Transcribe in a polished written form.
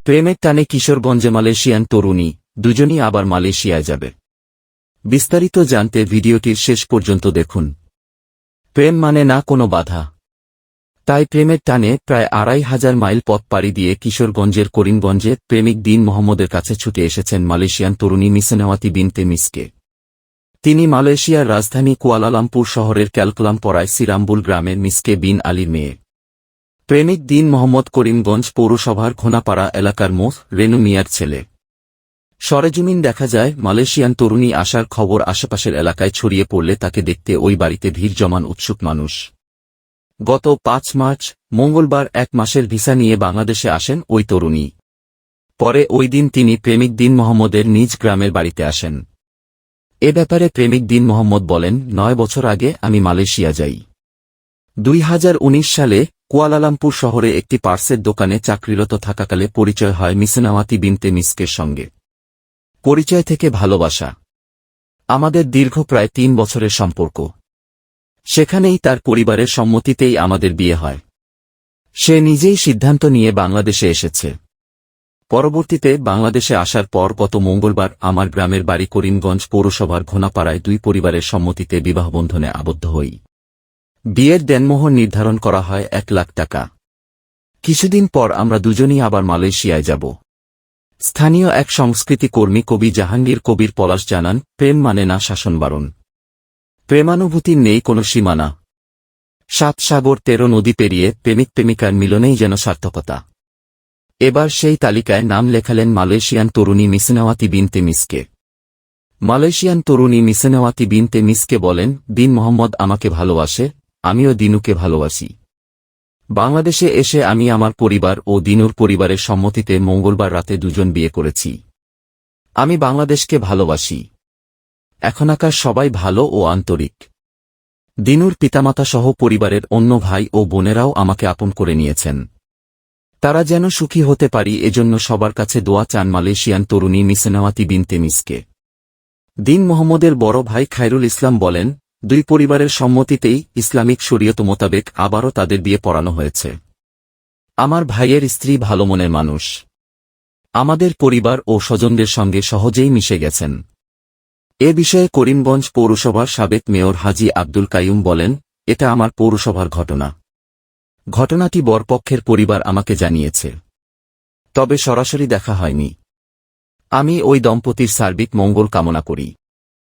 প্রেমের টানে কিশোরগঞ্জে মালয়েশিয়ান তরুণী, দুজনই আবার মালয়েশিয়ায় যাবে। বিস্তারিত জানতে ভিডিওটির শেষ পর্যন্ত দেখুন। প্রেম মানে না কোনো বাধা। তাই প্রেমের টানে প্রায় ২৫০০ মাইল পথ পাড়ি দিয়ে কিশোরগঞ্জের করিমগঞ্জে প্রেমিক দীন মোহাম্মদের কাছে ছুটে এসেছেন মালয়েশিয়ান তরুণী মিসনেওয়াতি বিনতে মিসকে। তিনি মালয়েশিয়ার রাজধানী কুয়ালালামপুর শহরের ক্যালকুলামপড়ায় সিরাম্বুল গ্রামের মিসকে বিন আলীর মেয়ে। প্রেমিক দীন মোহাম্মদ করিমগঞ্জ পৌরসভার ঘোনাপাড়া এলাকার মোহ রেনু মিয়ার ছেলে। সরেজমিন দেখা যায়, মালয়েশিয়ান তরুণী আসার খবর আশেপাশের এলাকায় ছড়িয়ে পড়লে তাকে দেখতে ওই বাড়িতে ভিড় জমান উৎসুক মানুষ। গত ৫ মার্চ মঙ্গলবার ১ মাসের ভিসা নিয়ে বাংলাদেশে আসেন ওই তরুণী। পরে ওই দিন তিনি প্রেমিক দীন মোহাম্মদের নিজ গ্রামের বাড়িতে আসেন। এ ব্যাপারে প্রেমিক দীন মোহাম্মদ বলেন, ৯ বছর আগে আমি মালয়েশিয়া যাই। ২০১৯ সালে কুয়ালালামপুর শহরে একটি পার্সের দোকানে চাকরিরত থাকাকালে পরিচয় হয় মিসনেওয়াতি বিনতে মিসকের সঙ্গে। পরিচয় থেকে ভালোবাসা। আমাদের দীর্ঘ প্রায় ৩ বছরের সম্পর্ক। সেখানেই তার পরিবারের সম্মতিতেই আমাদের বিয়ে হয়। সে নিজেই সিদ্ধান্ত নিয়ে বাংলাদেশে এসেছে। পরবর্তীতে বাংলাদেশে আসার পর গত মঙ্গলবার আমার গ্রামের বাড়ি করিমগঞ্জ পৌরসভার ঘোনাপাড়ায় দুই পরিবারের সম্মতিতে বিবাহবন্ধনে আবদ্ধ হই। বিয়ের দেনমোহর নির্ধারণ করা হয় ১ লাখ টাকা। কিছুদিন পর আমরা দুজনই আবার মালয়েশিয়ায় যাব। স্থানীয় এক সংস্কৃতি কর্মী কবি জাহাঙ্গীর কবির পলাশ জানান, প্রেম মানে না শাসনবারণ। প্রেমানুভূতির নেই কোনো সীমানা। ৭ সাগর ১৩ নদী পেরিয়ে প্রেমিক প্রেমিকার মিলনেই যেন সার্থকতা। এবার সেই তালিকায় নাম লেখালেন মালয়েশিয়ান তরুণী মিসনেওয়াতি বিনতে মিসকে। মালয়েশিয়ান তরুণী মিসনেওয়াতি বিনতে মিসকে বলেন, দীন মোহাম্মদ আমাকে ভালোবাসে, আমিও দিনুকে ভালোবাসি। বাংলাদেশে এসে আমি আমার পরিবার ও দিনুর পরিবারের সম্মতিতে মঙ্গলবার রাতে দুজন বিয়ে করেছি। আমি বাংলাদেশকে ভালোবাসি। এখনকার সবাই ভালো ও আন্তরিক। দিনুর পিতামাতা সহ পরিবারের অন্য ভাই ও বোনেরাও আমাকে আপন করে নিয়েছেন। তারা যেন সুখী হতে পারি এজন্য সবার কাছে দোয়া চান মালয়েশিয়ান তরুণী মিসনেওয়াতি বিনতে মিসকে। দীন মোহাম্মদের বড় ভাই খায়রুল ইসলাম বলেন, দুই পরিবারের সম্মতিতেই ইসলামিক শরীয়ত মোতাবেক আবারও তাদের বিয়ে পড়ানো হয়েছে। আমার ভাইয়ের স্ত্রী ভালো মনের মানুষ। আমাদের পরিবার ও স্বজনদের সঙ্গে সহজেই মিশে গেছেন। এ বিষয়ে করিমগঞ্জ পৌরসভার সাবেক মেয়র হাজী আব্দুল কাইয়ুম বলেন, এটা আমার পৌরসভার ঘটনা। ঘটনাটি বরপক্ষের পরিবার আমাকে জানিয়েছে। তবে সরাসরি দেখা হয়নি। আমি ওই দম্পতির সার্বিক মঙ্গল কামনা করি।